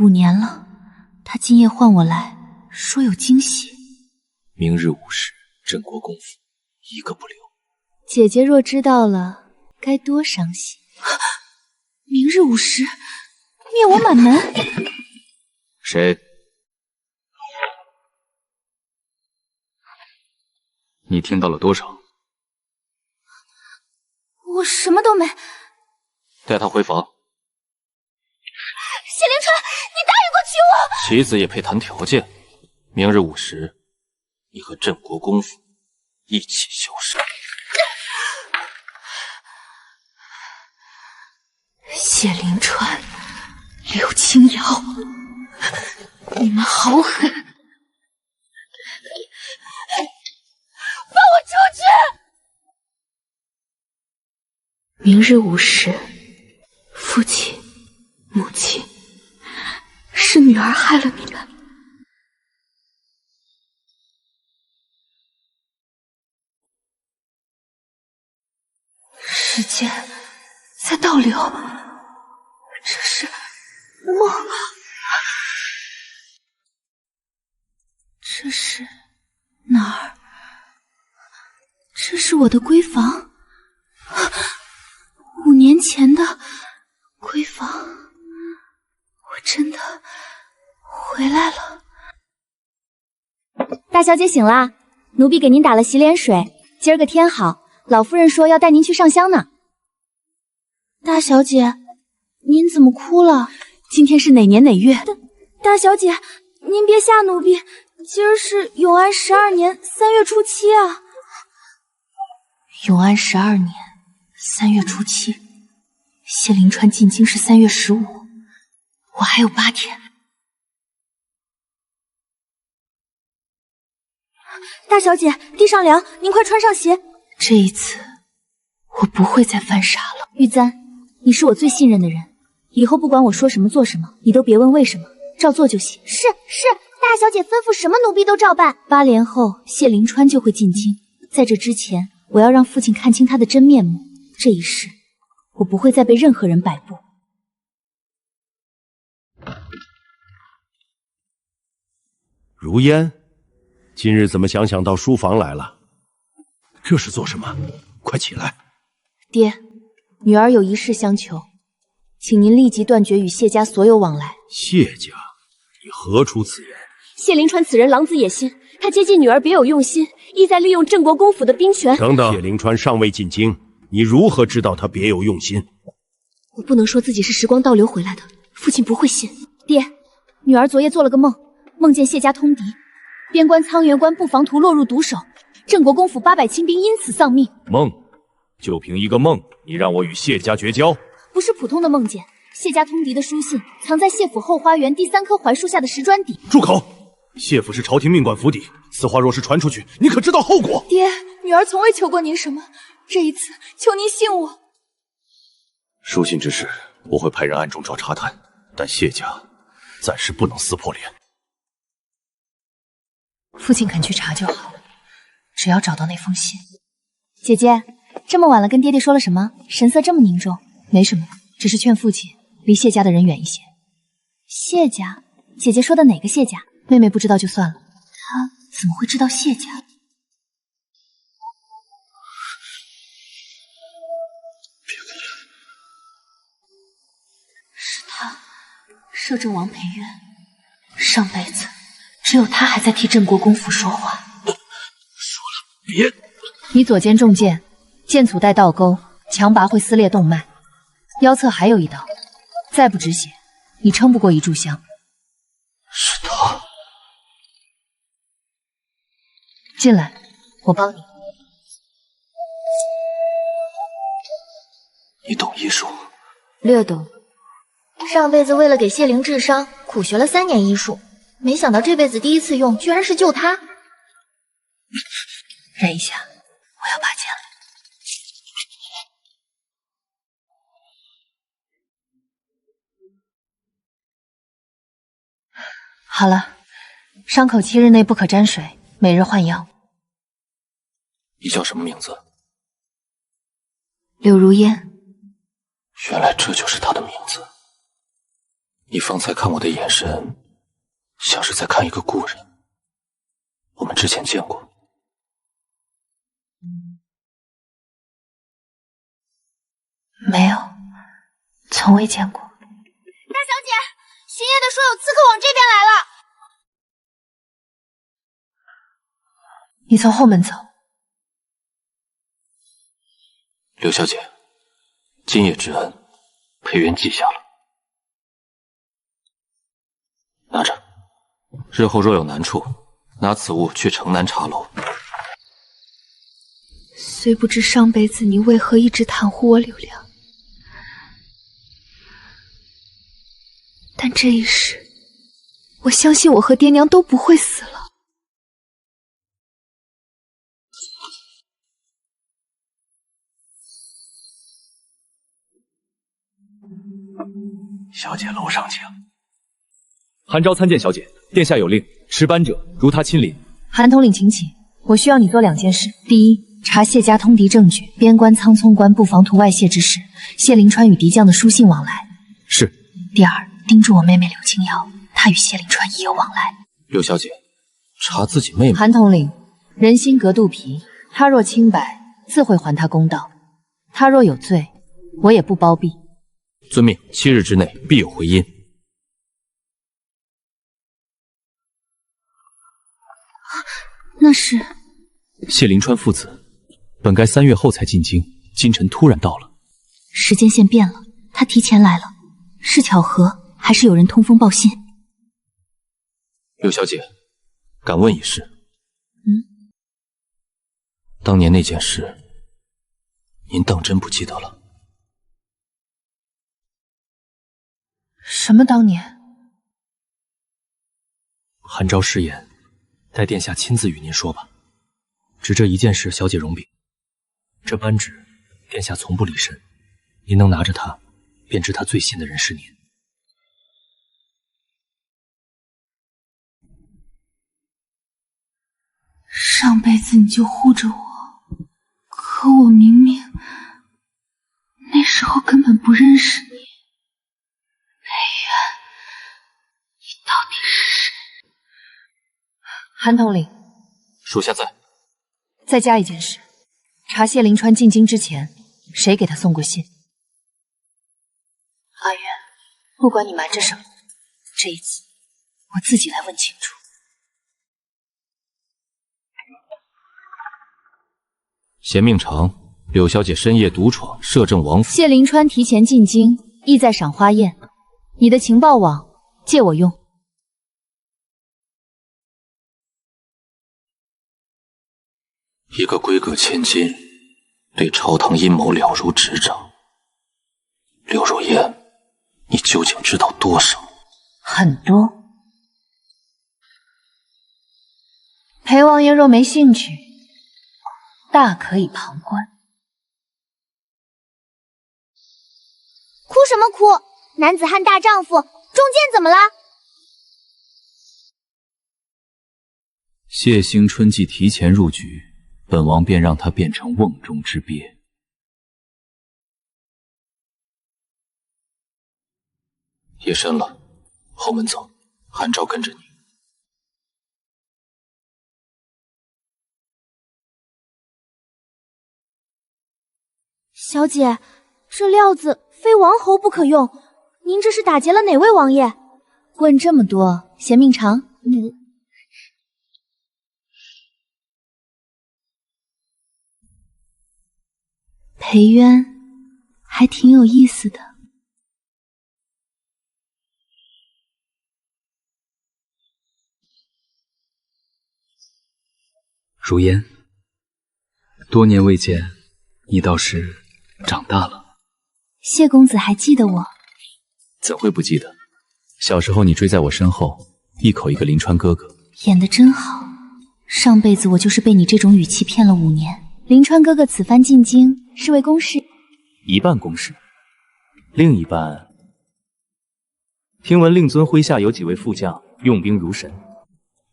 5年了，他今夜唤我来，说有惊喜。明日午时，镇国公府一个不留。姐姐若知道了，该多伤心。明日午时，灭我满门。谁？你听到了多少？我什么都没。带他回房。谢凌川，你答应过娶我。棋子也配谈条件？明日午时，你和镇国公府一起消失。谢凌川，柳青瑶，你们好狠！放我出去！明日午时，父亲、母亲，是女儿害了你们。时间在倒流，这是梦。这是哪儿？这是我的闺房。5年前的闺房，我真的回来了。大小姐醒啦，奴婢给您打了洗脸水。今儿个天好，老夫人说要带您去上香呢。大小姐，您怎么哭了？今天是哪年哪月？大小姐，您别吓奴婢，今儿是永安12年3月初7啊。永安12年3月初7，谢凌川进京是3月15，我还有8天。大小姐，地上凉，您快穿上鞋。这一次，我不会再犯傻了。玉簪，你是我最信任的人，以后不管我说什么做什么，你都别问为什么，照做就行。是，大小姐吩咐什么奴婢都照办。8年后，谢凌川就会进京，在这之前，我要让父亲看清他的真面目。这一世，我不会再被任何人摆布。如烟，今日怎么想到书房来了？这是做什么？快起来！爹，女儿有一事相求，请您立即断绝与谢家所有往来。谢家，你何出此言？谢凌川此人狼子野心，他接近女儿别有用心，意在利用镇国公府的兵权。等等，谢凌川尚未进京，你如何知道他别有用心？我不能说自己是时光倒流回来的，父亲不会信。爹，女儿昨夜做了个梦，梦见谢家通敌，边关苍元关布防图落入毒手，镇国公府800亲兵因此丧命。梦，就凭一个梦，你让我与谢家绝交？不是普通的梦见，谢家通敌的书信藏在谢府后花园第3棵槐树下的石砖底。住口！谢府是朝廷命管府邸，此话若是传出去，你可知道后果？爹，女儿从未求过您什么，这一次求您信我。书信之事，我会派人暗中找查探，但谢家暂时不能撕破脸。父亲肯去查就好，只要找到那封信。姐姐，这么晚了跟爹爹说了什么？神色这么凝重。没什么，只是劝父亲离谢家的人远一些。谢家？姐姐说的哪个谢家？妹妹不知道就算了，她怎么会知道谢家？是他摄政王裴渊，上辈子只有他还在替镇国公府说话。说了别！你左肩中箭，剑阻带倒钩，强拔会撕裂动脉，腰侧还有一刀，再不止血，你撑不过一炷香。是他。进来，我帮你。你懂医术？略懂。上辈子为了给谢灵治伤，苦学了3年医术，没想到这辈子第一次用，居然是救他。忍一下，我要拔剑了。好了，伤口7日内不可沾水，每日换药。你叫什么名字？柳如烟。原来这就是他的名字。你方才看我的眼神，像是在看一个故人。我们之前见过。没有，从未见过。大小姐，巡夜的说有刺客往这边来了。你从后门走。刘小姐，今夜之恩，裴元记下了，拿着。日后若有难处，拿此物去城南茶楼。虽不知上辈子你为何一直袒护我柳良，但这一世，我相信我和爹娘都不会死了。小姐楼上请。韩昭参见小姐，殿下有令，持班者如他亲临。韩统领，请起。我需要你做2件事：第一，查谢家通敌证据，边关苍葱关布防图外泄之事，谢灵川与敌将的书信往来。是。第二，盯住我妹妹柳青瑶，她与谢灵川亦有往来。刘小姐，查自己妹妹。韩统领，人心隔肚皮，她若清白，自会还她公道；她若有罪，我也不包庇。遵命，7日之内必有回音。那是谢灵川父子本该3月后才进京，今晨突然到了。时间线变了，他提前来了，是巧合还是有人通风报信？刘小姐，敢问一事。当年那件事，您当真不记得了？什么当年？韩昭失言，待殿下亲自与您说吧。只这一件事，小姐容禀。这扳指，殿下从不离身，您能拿着它，便知他最信的人是您。上辈子你就护着我，可我明明那时候根本不认识你。裴元，你到底是谁？韩统领，属下在。再加一件事，查谢灵川进京之前，谁给他送过信？阿元，不管你瞒着什么，这一次我自己来问清楚。贤命长，柳小姐深夜独闯摄政王府。谢灵川提前进京，意在赏花宴。你的情报网借我用。一个规格千金，对朝堂阴谋了如指掌。柳如烟，你究竟知道多少？很多。裴王爷若没兴趣，大可以旁观。哭什么哭？男子汉大丈夫，中箭怎么了？谢兴春既提前入局，本王便让他变成瓮中之鳖。夜深了，后门走，韩昭跟着你。小姐，这料子非王侯不可用，您这是打劫了哪位王爷？问这么多，嫌命长？裴渊还挺有意思的。如烟，多年未见，你倒是长大了。谢公子还记得我？怎会不记得？小时候你追在我身后，一口一个临川哥哥。演得真好。上辈子我就是被你这种语气骗了5年。临川哥哥此番进京是为公事，一半公事，另一半……听闻令尊麾下有几位副将用兵如神，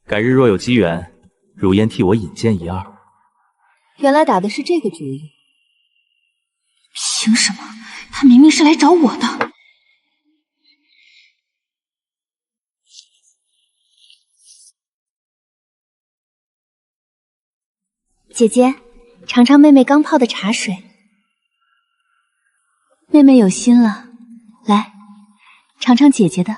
改日若有机缘，如烟替我引荐1、2。原来打的是这个主意。凭什么？他明明是来找我的。姐姐，尝尝妹妹刚泡的茶水。妹妹有心了，来，尝尝姐姐的。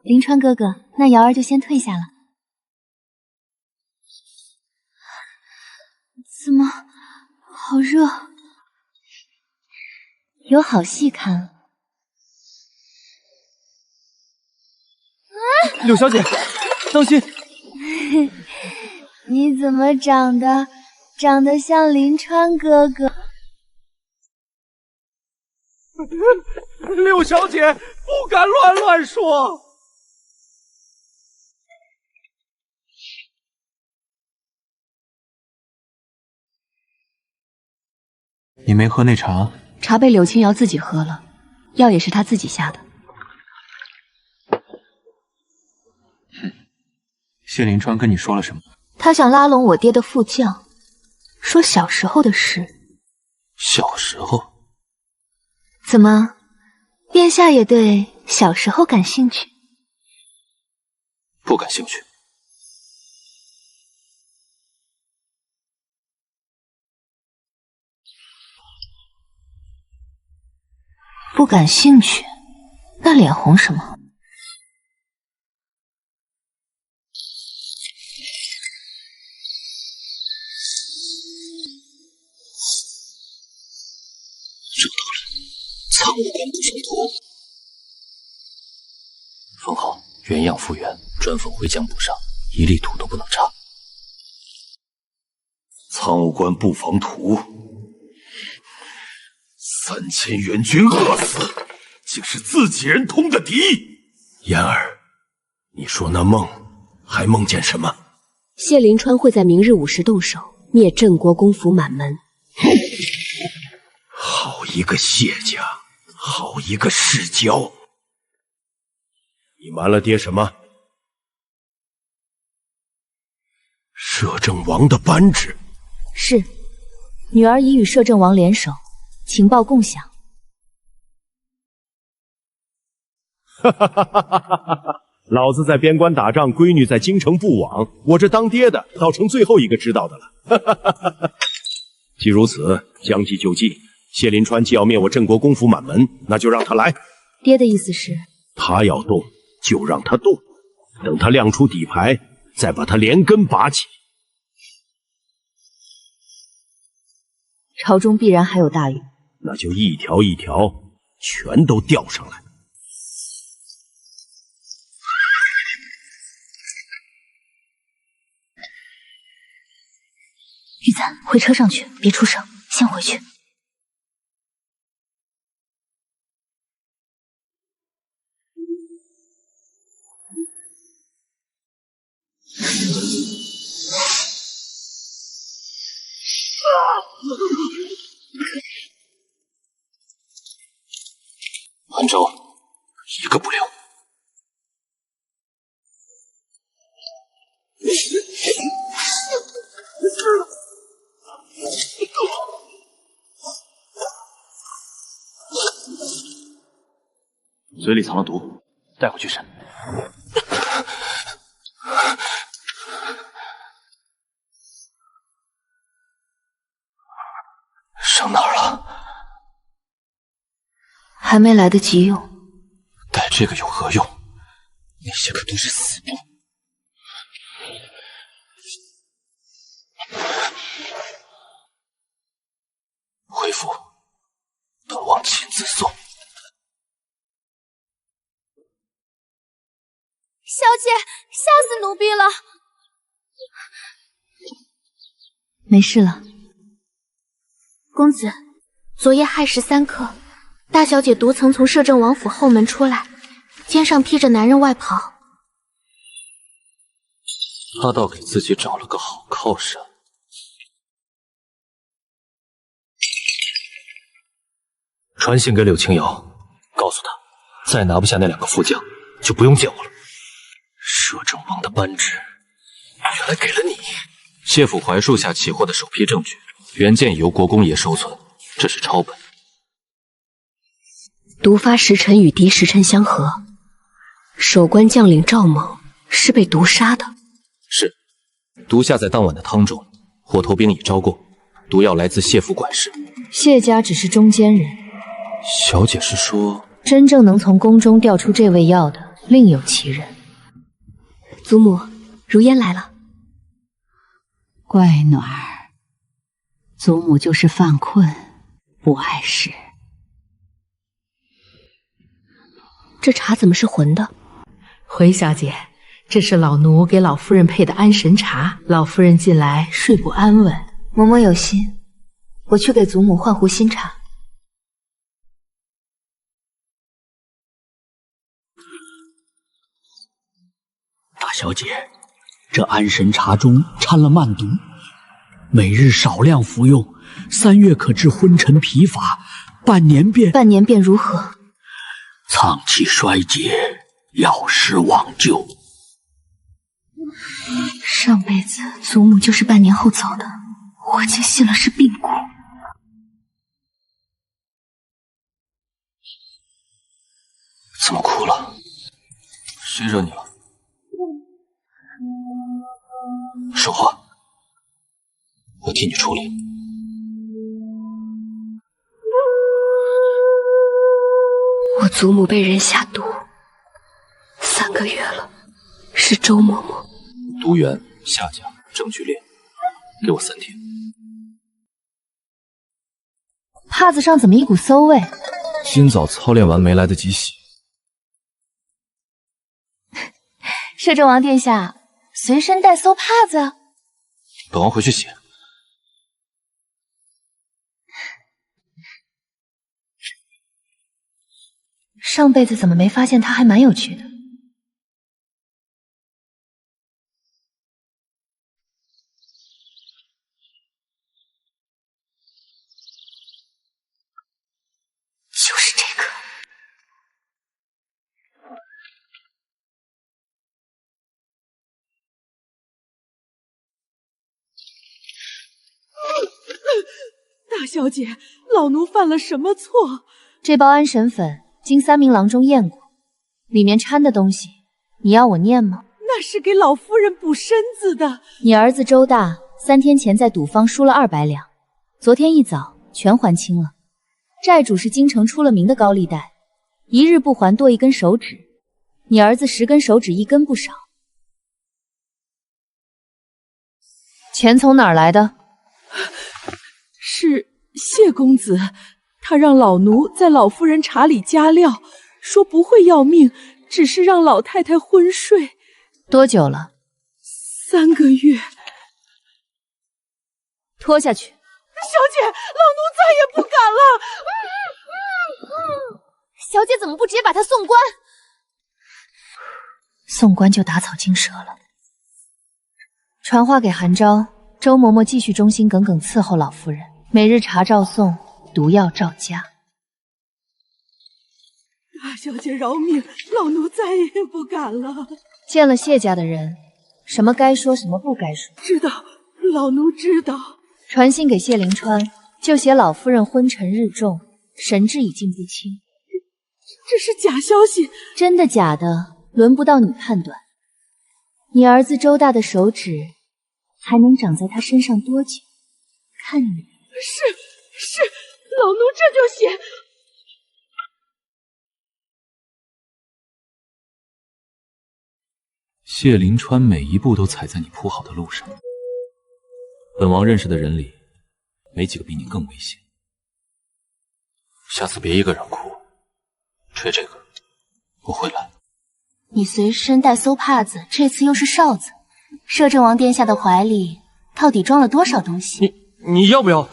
临川哥哥，那瑶儿就先退下了。怎么好热？有好戏看了。柳小姐，当心！你怎么长得像临川哥哥？柳小姐不敢乱说。你没喝那茶？茶被柳青瑶自己喝了，药也是她自己下的。谢临川跟你说了什么？他想拉拢我爹的副将，说小时候的事。小时候？怎么，殿下也对小时候感兴趣？不感兴趣。不感兴趣？那脸红什么？找到了，苍梧关不胜图。封号原样复原，专奉回疆补上，一粒土都不能差。苍梧关布防图，3000援军饿死，竟是自己人通的敌。妍儿，你说那梦还梦见什么？谢临川会在明日午时动手，灭镇国公府满门。好一个谢家，好一个世交！你瞒了爹什么？摄政王的扳指。是，女儿已与摄政王联手，情报共享。哈哈哈哈哈哈！老子在边关打仗，闺女在京城不往，我这当爹的倒成最后一个知道的了。哈哈哈哈哈！既如此，将计就计。谢临川既要灭我镇国公府满门，那就让他来。爹的意思是，他要动就让他动，等他亮出底牌，再把他连根拔起。朝中必然还有大雨，那就一条一条全都钓上来。玉簪，回车上去，别出声，先回去。满洲，一个不留。嘴里藏了毒，带回去审。上哪儿了？还没来得及用。带这个有何用？那些可都是死兵。回府，本王亲自送。小姐，吓死奴婢了！没事了。公子，昨夜亥时3刻，大小姐独曾从摄政王府后门出来，肩上披着男人外袍。他倒给自己找了个好靠山。传信给柳青瑶，告诉他，再拿不下那2个副将，就不用见我了。摄政王的扳指，原来给了你。谢府槐树下起获的首批证据，原件已由国公爷收存，这是抄本。毒发时辰与敌时辰相合，守关将领赵猛是被毒杀的。是，毒下在当晚的汤中，火头兵已招过，毒药来自谢府管事。谢家只是中间人，小姐是说，真正能从宫中调出这味药的另有其人。祖母，如烟来了。乖女儿，祖母就是犯困，不碍事。这茶怎么是浑的？回小姐，这是老奴给老夫人配的安神茶，老夫人近来睡不安稳。嬷嬷有心，我去给祖母换壶新茶。大小姐，这安神茶中掺了慢毒，每日少量服用，3月可治昏沉疲乏，半年便如何？脏器衰竭，药石忘旧。上辈子祖母就是半年后走的，我竟信了是病故。怎么哭了？谁惹你了？说话，我替你处理。我祖母被人下毒，3个月了，是周嬷嬷。毒源夏家正剧烈，给我3天。帕子上怎么一股馊味？今早操练完没来得及洗。摄政王殿下随身带馊帕子？本王回去洗。上辈子怎么没发现他还蛮有趣的？就是这个。大小姐，老奴犯了什么错？这包安神粉经3名郎中验过，里面掺的东西，你要我念吗？那是给老夫人补身子的。你儿子周大3天前在赌坊输了200两，昨天一早全还清了。债主是京城出了名的高利贷，一日不还剁1根手指。你儿子10根手指1根不少。钱从哪儿来的？是谢公子，他让老奴在老夫人茶里加料，说不会要命，只是让老太太昏睡。多久了？3个月。拖下去。小姐，老奴再也不敢了。小姐怎么不直接把他送官？送官就打草惊蛇了。传话给韩昭，周嬷嬷继续忠心耿耿伺候老夫人，每日茶照送，毒药照加。大小姐饶命，老奴再也不敢了。见了谢家的人，什么该说，什么不该说。知道，老奴知道。传信给谢灵川，就写老夫人昏沉日重，神志已经不清。这是假消息。真的假的，轮不到你判断。你儿子周大的手指还能长在他身上多久？看你。是，老奴这就写。谢灵川每一步都踩在你铺好的路上。本王认识的人里，没几个比你更危险。下次别一个人哭，吹这个，我会来。你随身带馊帕子，这次又是哨子，摄政王殿下的怀里到底装了多少东西？你要不要？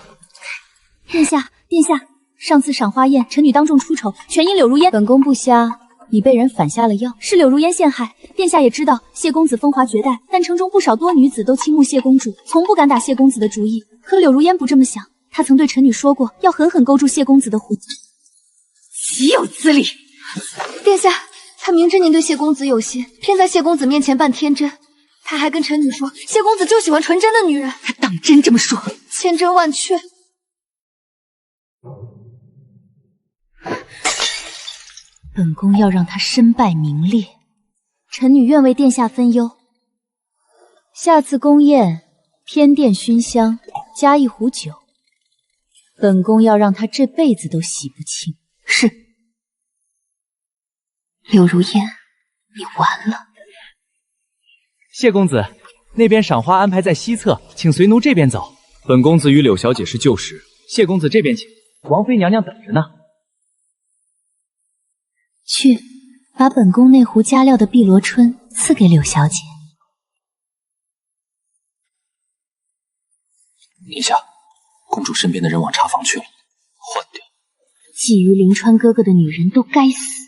殿下，上次赏花宴，臣女当众出丑，全因柳如烟。本宫不瞎，你被人反下了药，是柳如烟陷害。殿下也知道谢公子风华绝代，但城中不少多女子都倾慕谢公主，从不敢打谢公子的主意。可柳如烟不这么想，她曾对臣女说过，要狠狠勾住谢公子的胡子。岂有此理！殿下，他明知您对谢公子有心，偏在谢公子面前扮天真。他还跟臣女说，谢公子就喜欢纯真的女人。他当真这么说？千真万确。本宫要让他身败名裂。臣女愿为殿下分忧。下次宫宴，偏殿熏香，加一壶酒，本宫要让他这辈子都洗不清。是。柳如烟，你完了。谢公子，那边赏花安排在西侧，请随奴这边走。本公子与柳小姐是旧识，谢公子这边请，王妃娘娘等着呢。去，把本宫那壶加料的碧螺春赐给柳小姐。殿下，公主身边的人往茶房去了，换掉。觊觎临川哥哥的女人都该死。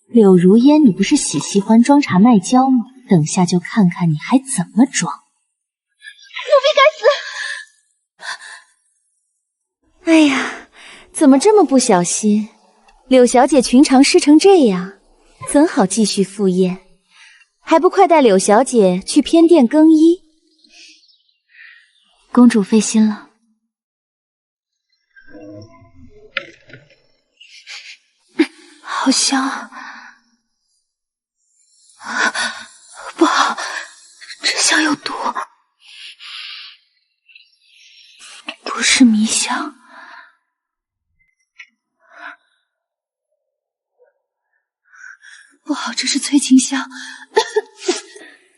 柳如烟，你不是喜欢装茶卖娇吗？等下就看看你还怎么装。奴婢该死！哎呀，怎么这么不小心？柳小姐裙长湿成这样，怎好继续赴宴？还不快带柳小姐去偏殿更衣？公主费心了。好香啊！不好，这香有毒，不是迷香。不好，这是催情香。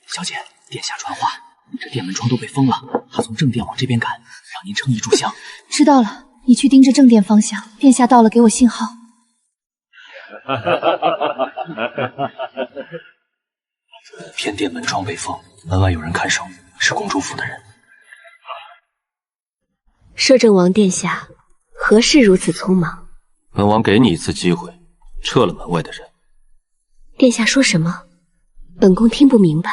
小姐，殿下传话，这殿门窗都被封了，他从正殿往这边赶，让您撑一炷香。知道了，你去盯着正殿方向，殿下到了给我信号。偏殿门窗被封，门外有人看守，是公主府的人。摄政王殿下，何事如此匆忙？本王给你一次机会，撤了门外的人。殿下说什么？本宫听不明白。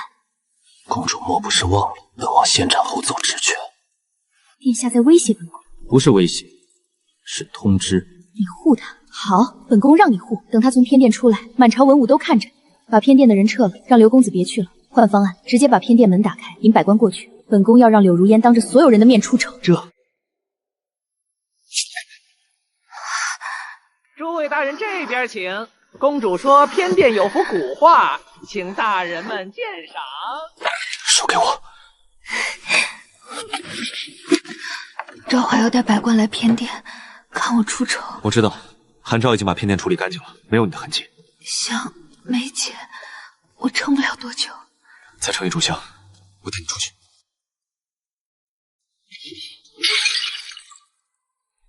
公主莫不是忘了本王先斩后奏职权？殿下在威胁本宫？不是威胁，是通知。你护他。好，本宫让你护。等他从偏殿出来，满朝文武都看着你。把偏殿的人撤了，让刘公子别去了。换方案，直接把偏殿门打开，引百官过去。本宫要让柳如烟当着所有人的面出丑。诸位大人这边请。公主说偏殿有幅古画，请大人们鉴赏。手给我。昭华要带百官来偏殿，看我出丑。我知道，韩昭已经把偏殿处理干净了，没有你的痕迹。香没解，我撑不了多久。再撑一炷香，我带你出去。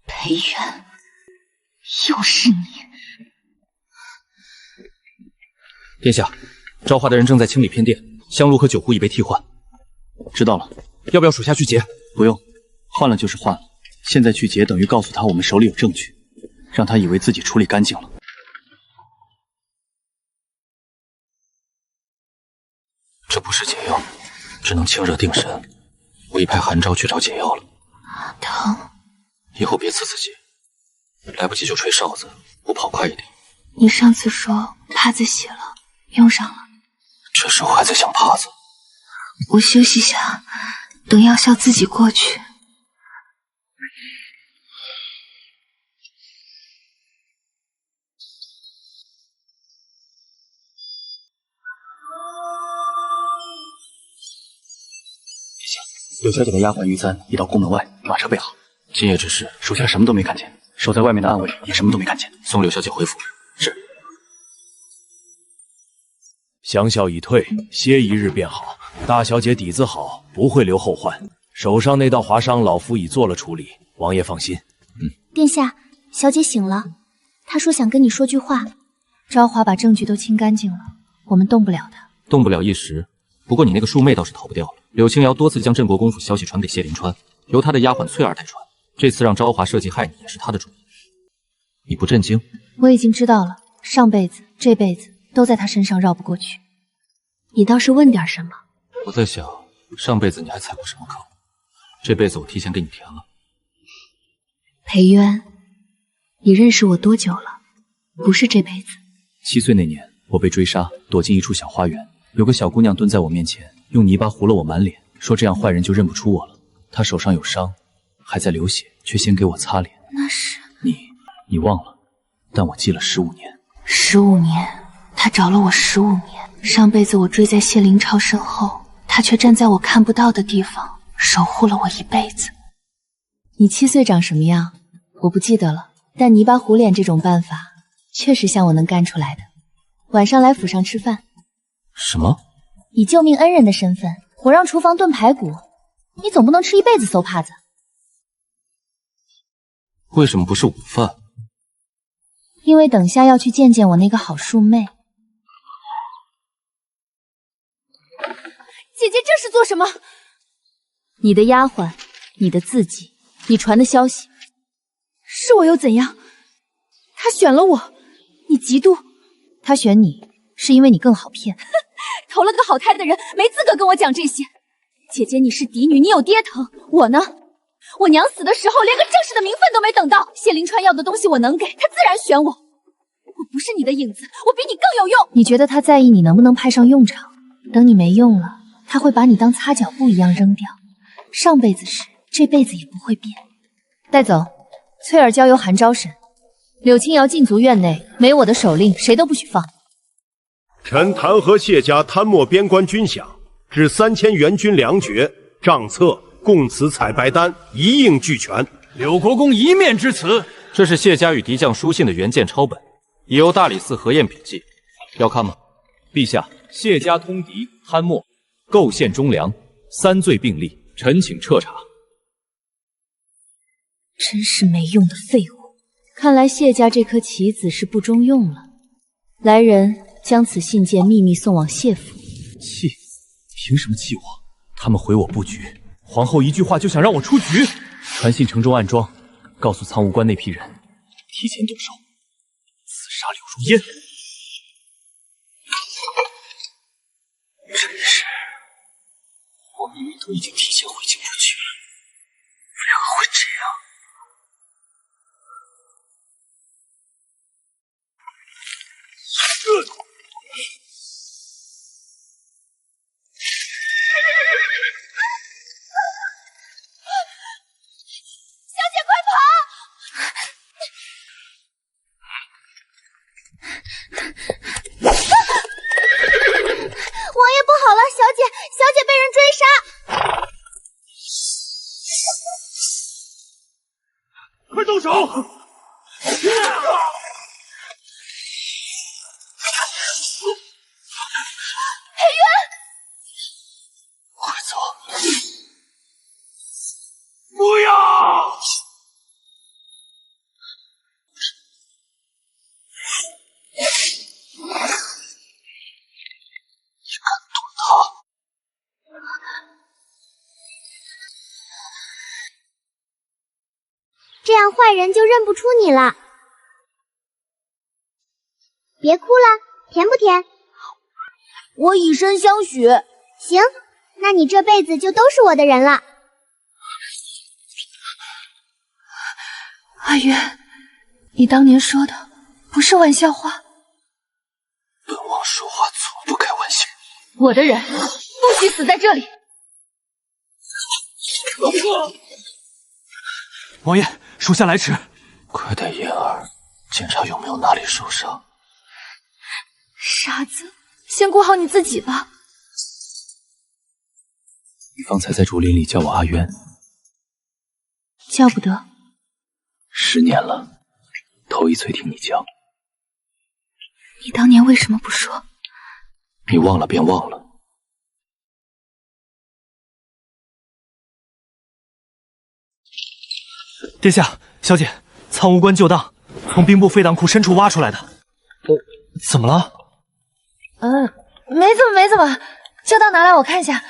裴元，又是你！殿下，昭华的人正在清理偏殿，香炉和酒壶已被替换。知道了，要不要属下去劫？不用，换了就是换了。现在去劫等于告诉他我们手里有证据，让他以为自己处理干净了。这不是解药，只能清热定神。我已派韩昭去找解药了。疼。以后别刺自己，来不及就吹哨子，我跑快一点。你上次说帕子洗了，用上了。这时候还在想帕子？我休息下，等药效自己过去。柳小姐的丫鬟玉簪已到宫门外，马车备好。今夜之事，属下什么都没看见，守在外面的暗卫也什么都没看见。送柳小姐回府。是。香效已退，歇一日便好。大小姐底子好，不会留后患。手上那道划伤，老夫已做了处理，王爷放心。殿下，小姐醒了，她说想跟你说句话。昭华把证据都清干净了，我们动不了她。动不了一时，不过你那个庶妹倒是逃不掉了。柳青瑶多次将镇国公府消息传给谢临川，由他的丫鬟翠儿代传。这次让昭华设计害你，也是他的主意。你不震惊？我已经知道了，上辈子、这辈子都在他身上绕不过去。你倒是问点什么？我在想，上辈子你还踩过什么坑？这辈子我提前给你填了。裴渊，你认识我多久了？不是这辈子。7岁那年，我被追杀，躲进一处小花园，有个小姑娘蹲在我面前，用泥巴糊了我满脸，说这样坏人就认不出我了。她手上有伤，还在流血，却先给我擦脸。那是你忘了，但我记了15年。15年，他找了我15年，上辈子我追在谢灵超身后，他却站在我看不到的地方，守护了我一辈子。你7岁长什么样，我不记得了，但泥巴糊脸这种办法，确实像我能干出来的。晚上来府上吃饭。什么？以救命恩人的身份，我让厨房炖排骨，你总不能吃一辈子馊帕子。为什么不是午饭？因为等下要去见见我那个好叔妹。姐姐这是做什么？你的丫鬟，你的字迹，你传的消息。是我又怎样？他选了我，你嫉妒？他选你是因为你更好骗。投了个好胎的人，没资格跟我讲这些。姐姐，你是嫡女，你有爹疼。我呢？我娘死的时候，连个正式的名分都没等到。谢灵川要的东西我能给，他自然选我。我不是你的影子，我比你更有用。你觉得他在意你能不能派上用场？等你没用了，他会把你当擦脚布一样扔掉。上辈子事，这辈子也不会变。带走，翠儿交由韩昭审。柳青瑶禁足院内，没我的手令，谁都不许放。臣弹劾谢家贪没边关军饷，至3000援军粮爵、账册、供词彩白单一应俱全。柳国公一面之词，这是谢家与敌将书信的原件抄本，已由大理寺核验笔记。要看吗？陛下，谢家通敌、贪墨、构陷忠良，3罪并立，臣请彻查。真是没用的废物！看来谢家这颗棋子是不中用了。来人，将此信件秘密送往谢府。气？凭什么气我？他们回我不举，皇后一句话就想让我出局。传信城中暗桩，告诉苍梧关那批人提前动手，刺杀柳如烟。真是，我明明都已经提前回京不去了，为何会这样？快动手！快走！不要！你敢动他？这样坏人就认不出你了。别哭了，甜不甜？我以身相许。行，那你这辈子就都是我的人了。阿渊，你当年说的不是玩笑话。本王说话从不开玩笑。我的人不许死在这里。王爷，属下来迟。快带妍儿检查有没有哪里受伤。傻子，先顾好你自己吧。你方才在竹林里叫我阿渊，叫不得。10年了，头一次听你叫。你当年为什么不说？你忘了便忘了。殿下，小姐，苍梧关旧当从兵部废当库深处挖出来的。怎么了？没怎么，就当拿来我看一下。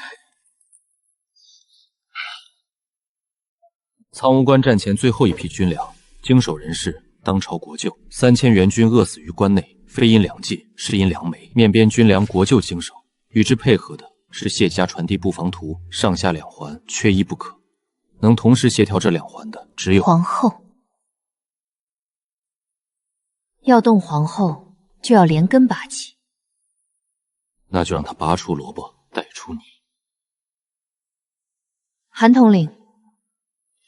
苍梧关战前最后一批军粮，经手人士当朝国舅，3000援军饿死于关内，非因粮借，是因粮没。面边军粮国舅经手，与之配合的是谢家传递布防图，上下2环缺一不可。能同时协调这2环的，只有皇后。要动皇后，就要连根拔起。那就让他拔出萝卜带出泥。韩统领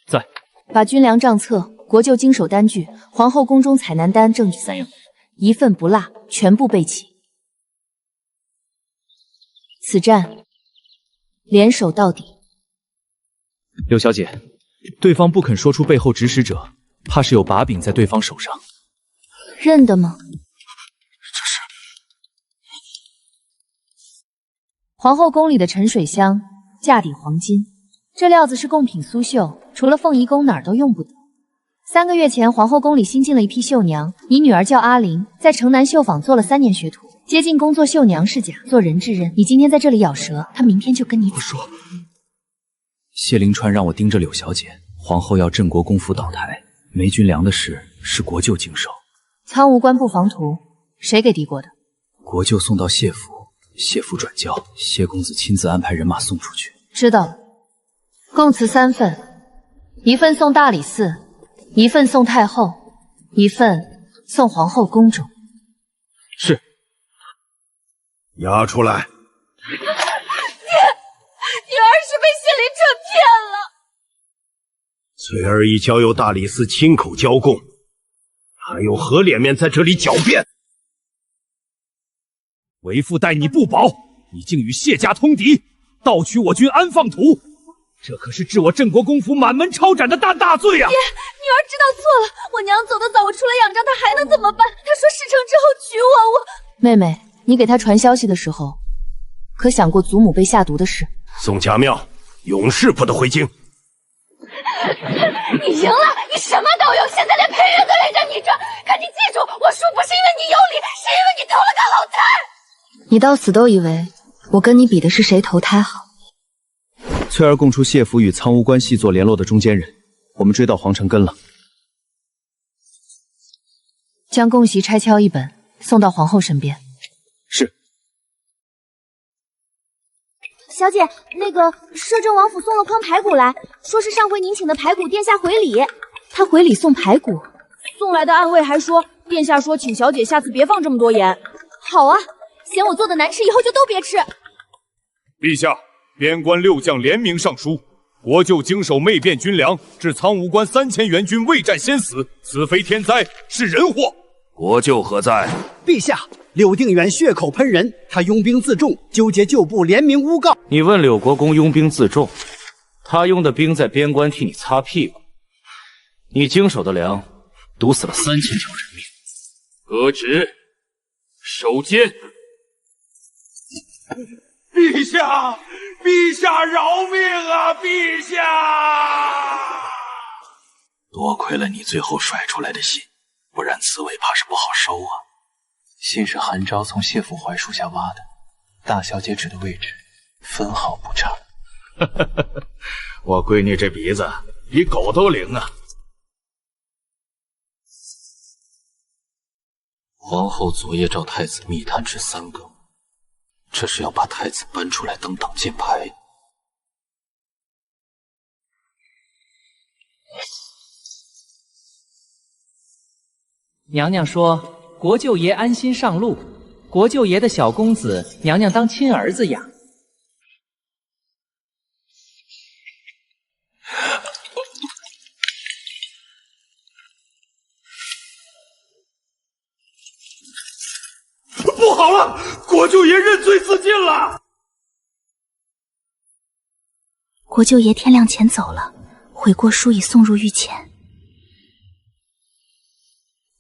在，把军粮账册、国舅经手单据、皇后宫中采南单证据3样，一份不落，全部备齐。此战联手到底。柳小姐，对方不肯说出背后指使者，怕是有把柄在对方手上。认得吗？皇后宫里的沉水香，价抵黄金。这料子是贡品苏绣，除了凤仪宫哪儿都用不得。3个月前，皇后宫里新进了一批绣娘，你女儿叫阿玲，在城南绣坊做了3年学徒，接近工作绣娘是假，做人质人。你今天在这里咬舌，她明天就跟你走。我说，谢灵川让我盯着柳小姐，皇后要镇国公府倒台，没军粮的事是国舅经手。苍梧关布防图，谁给递过的？国舅送到谢府，谢府转交，谢公子亲自安排人马送出去。知道了。供词3份，1份送大理寺，1份送太后，1份送皇后宫中。是。押出来。爹，女儿是被谢灵川骗了。翠儿已交由大理寺亲口交供，还有何脸面在这里狡辩？为父待你不薄，你竟与谢家通敌，盗取我军安放图，这可是置我镇国公府满门抄斩的大罪啊！爹，女儿知道错了，我娘走得早，我出来仰仗她还能怎么办？她说事成之后娶我。妹妹，你给她传消息的时候，可想过祖母被下毒的事？宋家庙，永世不得回京。你赢了，你什么都有，现在连配乐都累着你这。可你记住，我输不是因为你有理，是因为你投了个老胎。你到死都以为我跟你比的是谁投胎好？翠儿供出谢府与苍梧关系做联络的中间人，我们追到皇城根了。将供席拆敲1本，送到皇后身边。是。小姐，那个摄政王府送了筐排骨来，说是上回您请的排骨，殿下回礼。他回礼送排骨，送来的暗卫还说，殿下说请小姐下次别放这么多盐。好啊，嫌我做的难吃，以后就都别吃。陛下，边关6将联名上书，国舅经手媚变军粮，致苍梧关3000援军未战先死，此非天灾，是人祸。国舅何在？陛下，柳定远血口喷人，他拥兵自重，纠结旧部联名诬告。你问柳国公拥兵自重，他拥的兵在边关替你擦屁股，你经手的粮毒死了3000条人命。革职，守监。陛下，陛下饶命啊！陛下，多亏了你最后甩出来的信，不然此尾怕是不好收啊。信是韩昭从谢府槐树下挖的，大小姐指的位置分毫不差。我闺女这鼻子比狗都灵啊！皇后昨夜召太子密探至3更，这是要把太子搬出来登挡箭牌。娘娘说，国舅爷安心上路，国舅爷的小公子，娘娘当亲儿子养。不好了，国舅爷认罪自尽了。国舅爷天亮前走了，悔过书已送入御前。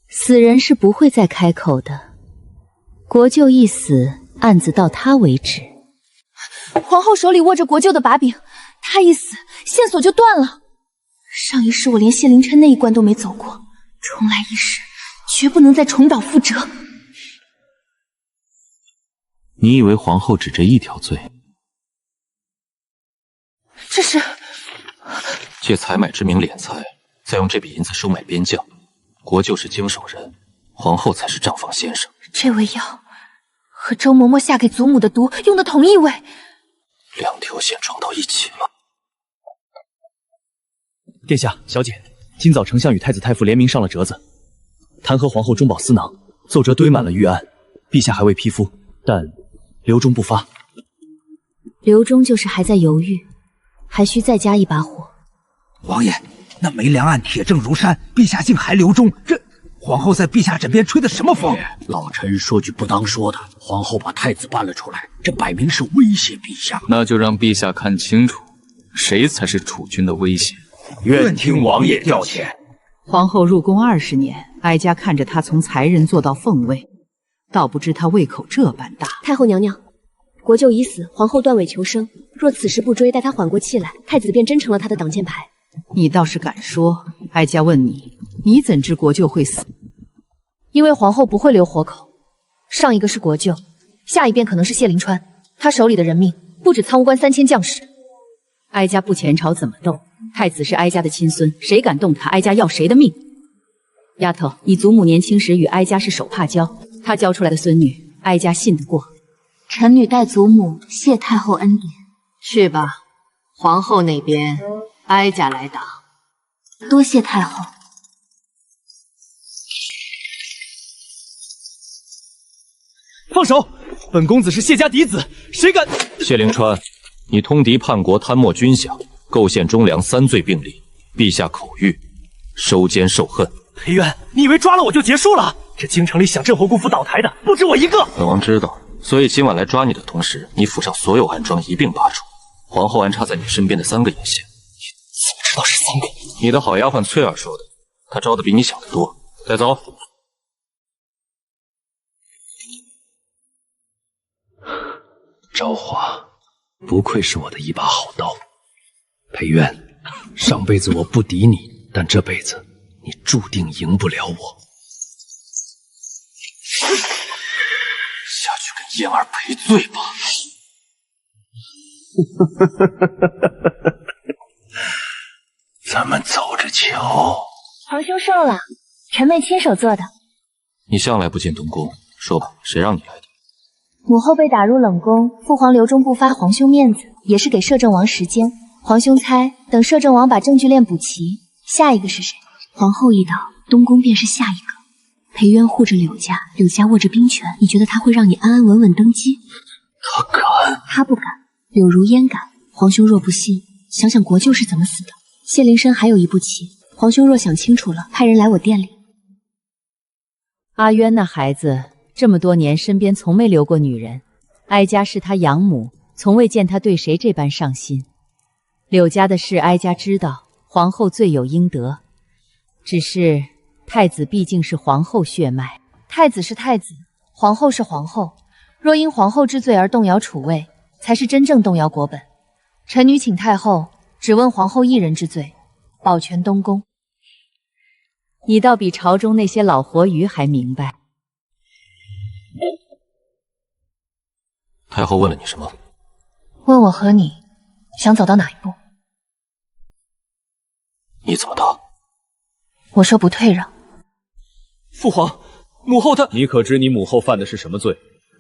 死人是不会再开口的，国舅一死，案子到他为止。皇后手里握着国舅的把柄，他一死，线索就断了。上一世我连谢灵琛那一关都没走过，重来一世，绝不能再重蹈覆辙。你以为皇后只这一条罪？这是借采买之名敛财，再用这笔银子收买边将。国舅是经手人，皇后才是账房先生。这味药和周嬷嬷下给祖母的毒用的同一味，2条线撞到一起了。殿下，小姐，今早丞相与太子太傅联名上了折子，弹劾皇后中饱私囊，奏折堆满了御案，陛下还未批复，但刘忠不发。刘忠就是还在犹豫，还需再加一把火。王爷，那没粮案铁证如山，陛下竟还留忠，这皇后在陛下枕边吹的什么风？老臣说句不当说的，皇后把太子搬了出来，这摆明是威胁陛下。那就让陛下看清楚，谁才是储君的威胁。愿听王爷调遣。皇后入宫20年，哀家看着她从才人做到凤位，倒不知她胃口这般大。太后娘娘，国舅已死，皇后断尾求生。若此时不追，待她缓过气来，太子便真成了她的挡箭牌。你倒是敢说！哀家问你，你怎知国舅会死？因为皇后不会留活口。上一个是国舅，下一遍可能是谢灵川。他手里的人命不止仓务官3000将士。哀家不前朝怎么斗？太子是哀家的亲孙，谁敢动他，哀家要谁的命？丫头，你祖母年轻时与哀家是手帕交，她教出来的孙女，哀家信得过。臣女代祖母谢太后恩典。去吧，皇后那边哀家来挡。多谢太后。放手！本公子是谢家嫡子，谁敢？谢灵川，你通敌叛国，贪没军饷，构陷忠良，3罪并立，陛下口谕，收监受恨。裴渊，你以为抓了我就结束了？这京城里想镇侯公府倒台的不止我一个。本王知道，所以今晚来抓你的同时，你府上所有暗桩一并拔除。皇后安插在你身边的3个眼线，你怎么知道是3个？你的好丫鬟翠儿说的，她招的比你小得多。带走。昭华，不愧是我的一把好刀。裴渊，上辈子我不敌你，但这辈子你注定赢不了我。下去跟燕儿赔罪吧。咱们走着瞧。皇兄瘦了，臣妹亲手做的。你向来不进东宫，说吧，谁让你来的？母后被打入冷宫，父皇刘忠不发皇兄面子，也是给摄政王时间。皇兄猜，等摄政王把证据链补齐，下一个是谁？皇后一倒，东宫便是下一个。裴渊护着柳家，柳家握着兵权，你觉得他会让你安安稳稳登基？他敢？他不敢，柳如烟敢。皇兄若不信，想想国舅是怎么死的。谢灵深还有一步棋，皇兄若想清楚了，派人来我店里。阿渊那孩子这么多年身边从没留过女人，哀家是他养母，从未见他对谁这般上心。柳家的事哀家知道，皇后罪有应得，只是太子毕竟是皇后血脉。太子是太子，皇后是皇后，若因皇后之罪而动摇储位，才是真正动摇国本。臣女请太后只问皇后一人之罪，保全东宫。你倒比朝中那些老活鱼还明白。太后问了你什么？问我和你想走到哪一步。你怎么答？我说不退让。父皇，母后她……你可知你母后犯的是什么罪？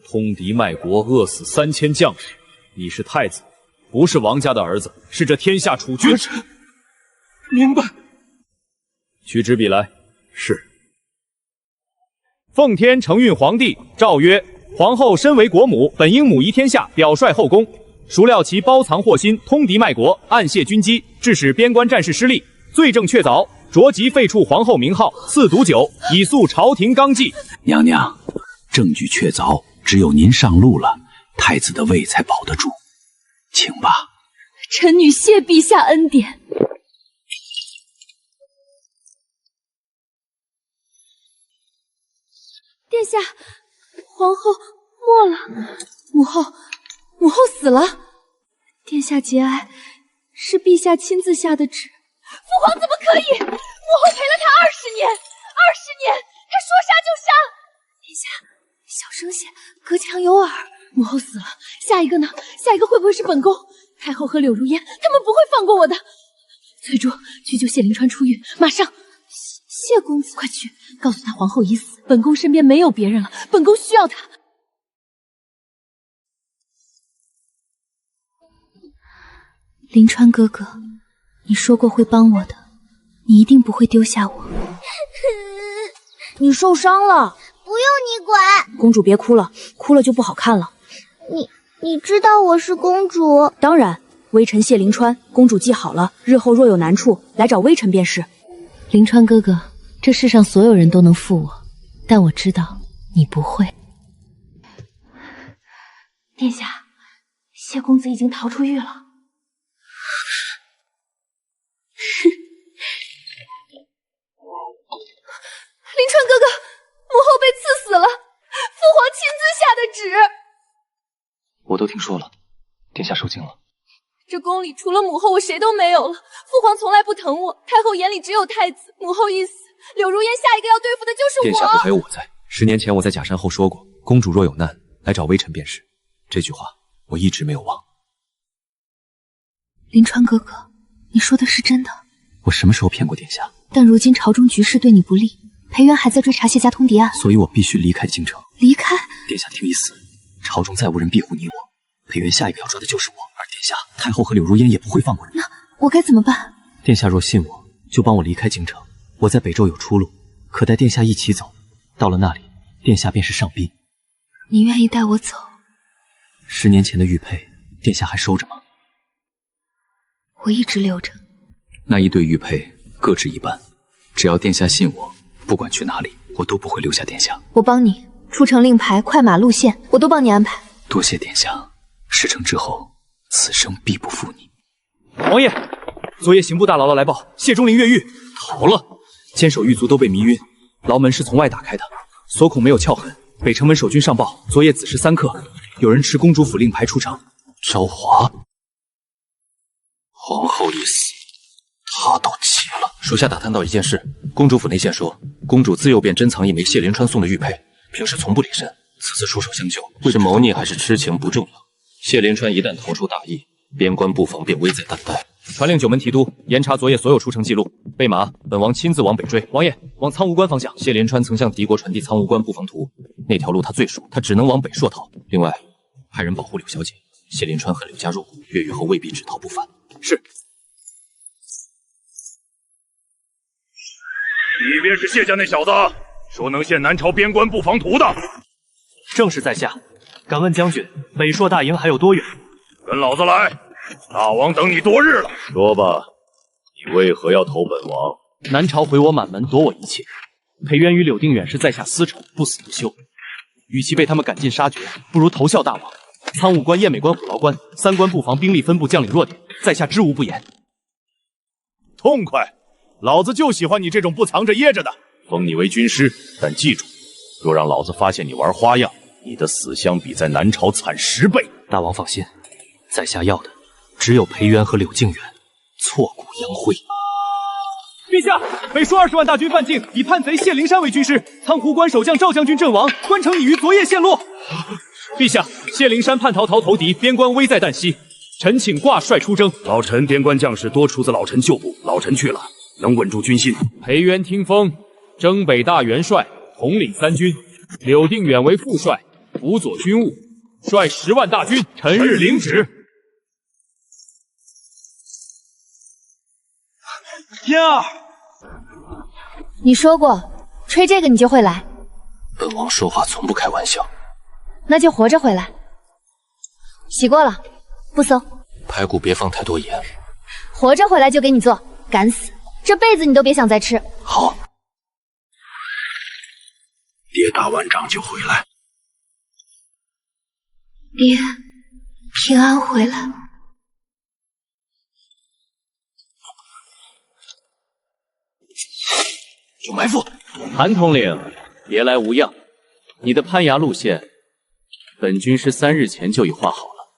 通敌卖国，饿死3000将士。你是太子，不是王家的儿子，是这天下储君。明白。取纸笔来。是。奉天承运皇帝诏曰：皇后身为国母，本应母仪天下，表率后宫。孰料其包藏祸心，通敌卖国，暗泄军机，致使边关战事失利，罪证确凿，着即废黜皇后名号，赐毒酒，以肃朝廷纲纪。娘娘，证据确凿，只有您上路了，太子的位才保得住。请吧。臣女谢陛下恩典。殿下，皇后没了，母后死了。殿下节哀，是陛下亲自下的旨。父皇怎么可以？母后陪了他20年，20年，他说杀就杀。殿下，小声些，隔墙有耳。母后死了，下一个呢？下一个会不会是本宫？太后和柳如烟，他们不会放过我的。翠珠，去救谢灵川出狱，马上！谢公子，快去告诉他皇后已死，本宫身边没有别人了，本宫需要他。灵川哥哥，你说过会帮我的，你一定不会丢下我。你受伤了，不用你管。公主别哭了，哭了就不好看了。你知道我是公主？当然，微臣谢灵川，公主记好了，日后若有难处来找微臣便是。灵川哥哥，这世上所有人都能负我，但我知道你不会。殿下，谢公子已经逃出狱了。林川哥哥，母后被刺死了，父皇亲自下的旨。我都听说了，殿下受惊了。这宫里除了母后，我谁都没有了。父皇从来不疼我，太后眼里只有太子。母后一死，柳如烟下一个要对付的就是我。殿下不还有我在？10年前我在假山后说过，公主若有难，来找微臣便是。这句话我一直没有忘。林川哥哥，你说的是真的？我什么时候骗过殿下？但如今朝中局势对你不利，裴元还在追查谢家通敌案，所以我必须离开京城。离开？殿下听意思，朝中再无人庇护你我，裴元下一个要抓的就是我，而殿下、太后和柳如烟也不会放过人。那我该怎么办？殿下若信我，就帮我离开京城。我在北周有出路，可带殿下一起走。到了那里，殿下便是上宾。你愿意带我走？10年前的玉佩，殿下还收着吗？我一直留着。那一对玉佩各执一半，只要殿下信我，不管去哪里，我都不会留下殿下。我帮你出城令牌、快马路线，我都帮你安排。多谢殿下，事成之后，此生必不负你。王爷，昨夜刑部大牢来报，谢钟灵越狱逃了，监守狱卒都被迷晕，牢门是从外打开的，锁孔没有撬痕。北城门守军上报，昨夜子时3刻，有人持公主府令牌出城。昭华，皇后一死，他都急了。属下打探到一件事，公主府内线说，公主自幼便珍藏一枚谢连川送的玉佩，平时从不离身。此次出手相救，是谋逆还是痴情不重要。谢连川一旦逃出大义，边关布防便危在旦夕。传令9门提督严查昨夜所有出城记录，备马，本王亲自往北追。王爷，往苍梧关方向。谢连川曾向敌国传递苍梧关布防图，那条路他最熟，他只能往北硕逃。另外，派人保护柳小姐。谢连川和柳家弱虎，越狱后未必只逃不返。是。你便是谢家那小子，说能献南朝边关布防图的。正是在下。敢问将军，北硕大营还有多远？跟老子来！大王等你多日了。说吧，你为何要投本王？南朝毁我满门，夺我一切。裴渊与柳定远是在下私仇，不死不休。与其被他们赶尽杀绝，不如投效大王。苍梧关、雁美关、虎牢关3关布防兵力分布将领弱点，在下知无不言。痛快！老子就喜欢你这种不藏着掖着的。封你为军师，但记住，若让老子发现你玩花样，你的死相比在南朝惨10倍。大王放心，在下要的只有裴渊和柳靖远，挫骨扬灰。陛下，北硕20万大军范进以叛贼谢灵山为军师，苍湖关守将赵将军阵亡，关城已于昨夜陷落。陛下，谢灵山叛逃投敌，边关危在旦夕，臣请挂帅出征。老臣边关将士多出自老臣旧部，老臣去了能稳住军心。裴渊听封征北大元帅，统领3军；柳定远为副帅，辅佐军务，率10万大军，臣日领旨。天儿，你说过吹这个你就会来，本王说话从不开玩笑。那就活着回来。洗过了，不搜。排骨别放太多盐。活着回来就给你做，敢死，这辈子你都别想再吃。好。爹打完仗就回来。爹，平安回来。有埋伏！韩统领，别来无恙。你的攀崖路线，本军师3日前就已画好了，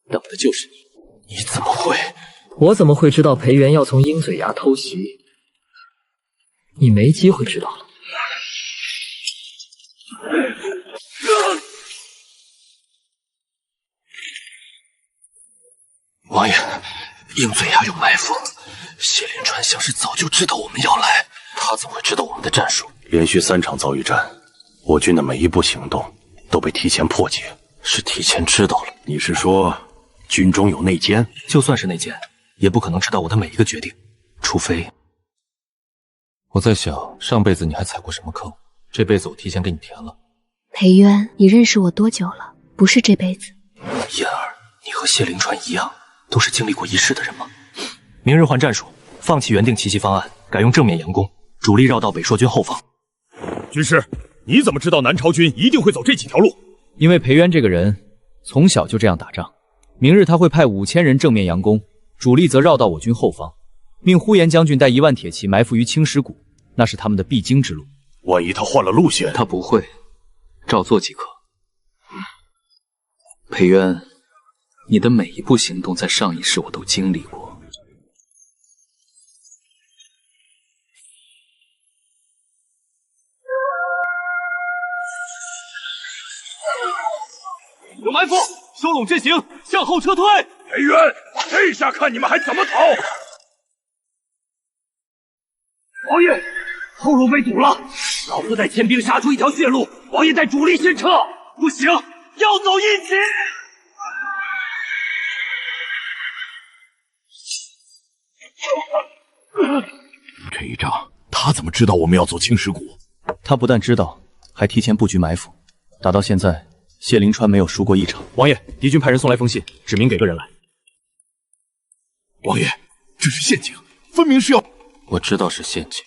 等的就是你。你怎么会？我怎么会知道裴元要从鹰嘴崖偷袭？你没机会知道了。王爷，鹰嘴崖有埋伏，谢连川像是早就知道我们要来。他怎么会知道我们的战术？连续3场遭遇战，我军的每一步行动都被提前破解。是提前知道了？你是说军中有内奸？就算是内奸，也不可能知道我的每一个决定，除非……我在想，上辈子你还踩过什么坑？这辈子我提前给你填了。裴渊，你认识我多久了？不是这辈子。嫣儿，你和谢灵川一样，都是经历过一世的人吗？明日换战术，放弃原定奇袭方案，改用正面佯攻。主力绕到北朔军后方。军师，你怎么知道南朝军一定会走这几条路？因为裴渊这个人从小就这样打仗。明日他会派5000人正面佯攻，主力则绕到我军后方，命呼延将军带1万铁骑埋伏于青石谷，那是他们的必经之路。万一他换了路线，他不会，照做即可。裴渊，你的每一步行动在上一世我都经历过。有埋伏，收拢阵型，向后撤退。裴渊，这下看你们还怎么逃！王爷，后路被堵了，老夫带天兵杀出一条血路，王爷带主力先撤。不行，要走一起。这一仗，他怎么知道我们要走青石谷？他不但知道，还提前布局埋伏。打到现在，谢灵川没有输过一场。王爷，敌军派人送来封信，指明给个人来。王爷，这是陷阱，分明是要……我知道是陷阱。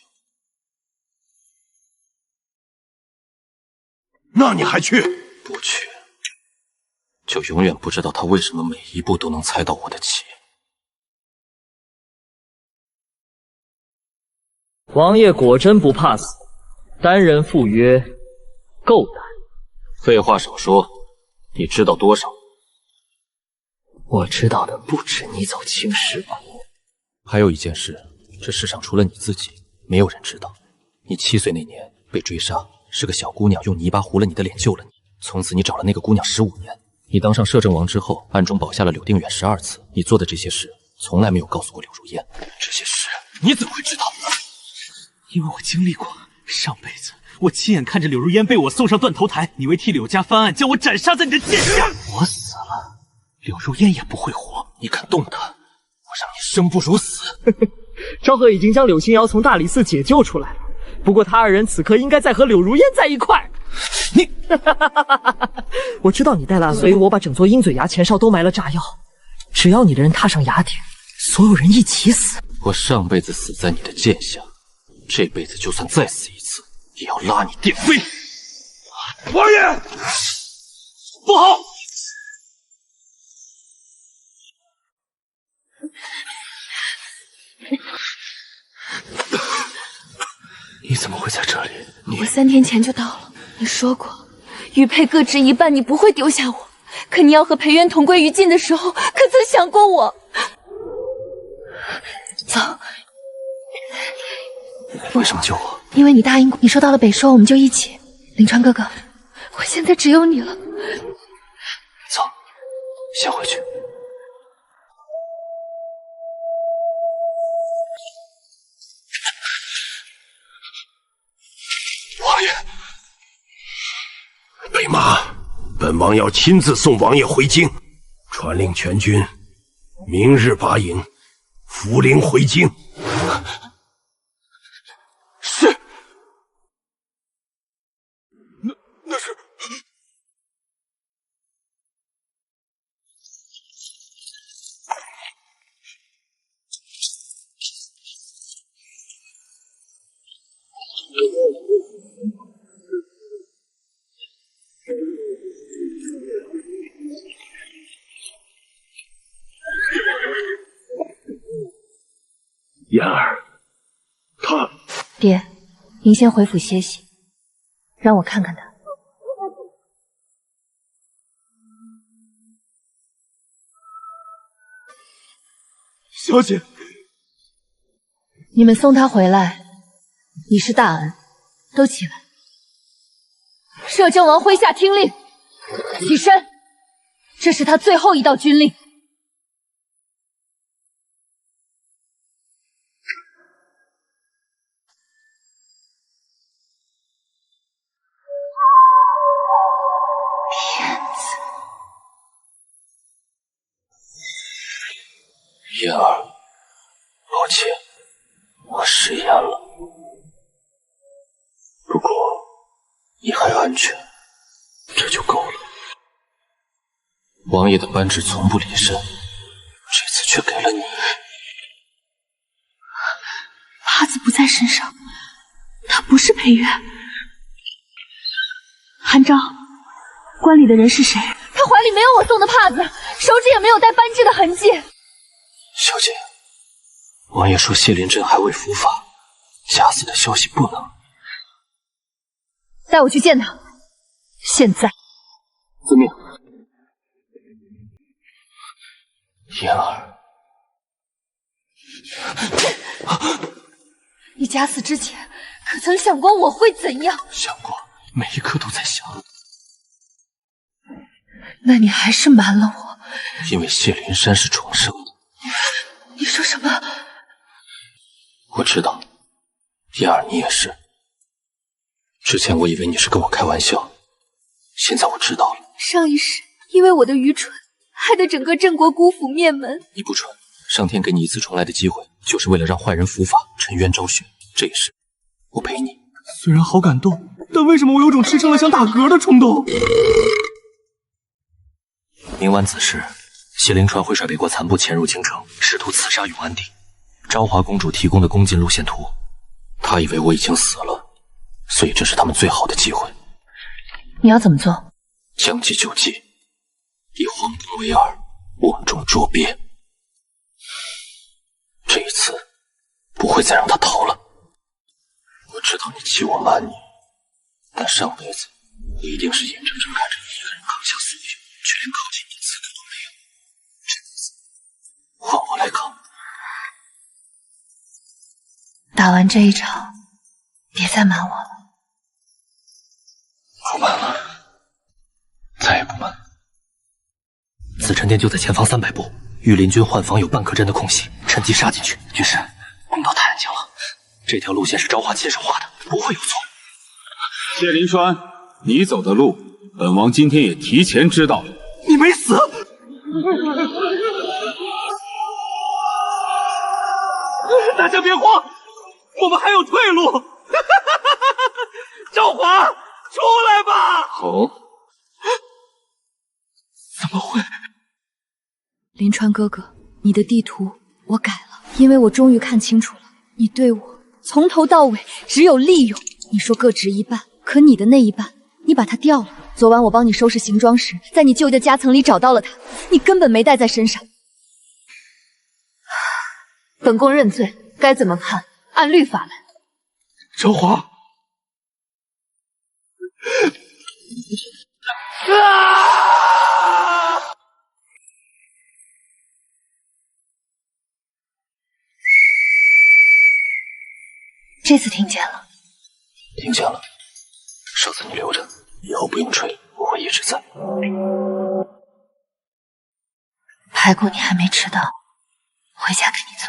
那你还去？不去，就永远不知道他为什么每一步都能猜到我的棋。王爷果真不怕死，单人赴约，够胆。废话少说，你知道多少？我知道的不止你走青石谷。还有一件事，这世上除了你自己，没有人知道。你7岁那年被追杀，是个小姑娘用泥巴糊了你的脸救了你，从此你找了那个姑娘15年。你当上摄政王之后，暗中保下了柳定远12次。你做的这些事，从来没有告诉过柳如烟。这些事你怎么会知道？因为我经历过，上辈子我亲眼看着柳如烟被我送上断头台，你为替柳家翻案，将我斩杀在你的剑下。我死了，柳如烟也不会活。你敢动他，我让你生不如死。昭和已经将柳青瑶从大理寺解救出来了，不过他2人此刻应该在和柳如烟在一块。你，我知道你带了，所以我把整座鹰嘴崖前哨都埋了炸药，只要你的人踏上崖顶，所有人一起死。我上辈子死在你的剑下，这辈子就算再死一次，也要拉你电飞。王爷，不好！你怎么会在这里？我3天前就到了，你说过，玉佩各执一半，你不会丢下我。可你要和裴渊同归于尽的时候，可曾想过我？走。为什么救我？因为你答应过，你说到了北朔我们就一起。灵川哥哥，我现在只有你了。走，先回去。王爷，北马，本王要亲自送王爷回京，传令全军，明日拔营，扶灵回京。是。那是。妍儿，他……爹，您先回府歇息，让我看看他。小姐，你们送他回来，已是大恩，都起来。摄政王麾下听令，起身。这是他最后一道军令。妍儿，抱歉，我食言了。不过你还安全，这就够了。王爷的扳指从不离身，这次却给了你。帕子不在身上，裴月，韩昭，棺里的人是谁？他怀里没有我送的帕子，手指也没有带扳指的痕迹。小姐，王爷说谢灵真还未伏法，假死的消息不能。带我去见他，现在。遵命。妍儿，你假死之前，可曾想过我会怎样？想过，每一刻都在想。那你还是瞒了我。因为谢灵山是重生的。你说什么？我知道，妍儿，你也是。之前我以为你是跟我开玩笑，现在我知道了。上一世因为我的愚蠢，害得整个镇国姑府灭门。你不蠢，上天给你一次重来的机会，就是为了让坏人伏法，沉冤昭雪。这一世，我陪你。虽然好感动，但为什么我有种吃撑了想打嗝的冲动？明晚子时，谢灵川会率北国残部潜入京城，试图刺杀永安帝。昭华公主提供的宫禁路线图，他以为我已经死了，所以这是他们最好的机会。你要怎么做？将计就计，以黄铜为饵，瓮中捉鳖。这一次不会再让他逃了。我知道你欺我瞒你，但上辈子我一定是眼睁睁看着你一个人扛下所有，却连靠近你的资格都没有。这辈子换我来扛。打完这一场，别再瞒我了。不瞒了，再也不瞒。紫宸殿就在前方300步，御林军换防有半个阵的空隙，趁机杀进去。军师，攻到太安京了，这条路线是昭华亲手画的，不会有错。谢灵川，你走的路，本王今天也提前知道了。你没死！大家别慌，我们还有退路。昭华，出来吧！好。怎么会？林川哥哥，你的地图我改了，因为我终于看清楚了，你对我从头到尾只有利用。你说各执一半，可你的那一半，你把它掉了。昨晚我帮你收拾行装时，在你舅舅夹层里找到了它，你根本没带在身上。本宫认罪，该怎么判？按律法来。昭华。这次听见了，听见了。哨子你留着，以后不用吹，我会一直在。排骨你还没吃到，回家给你做。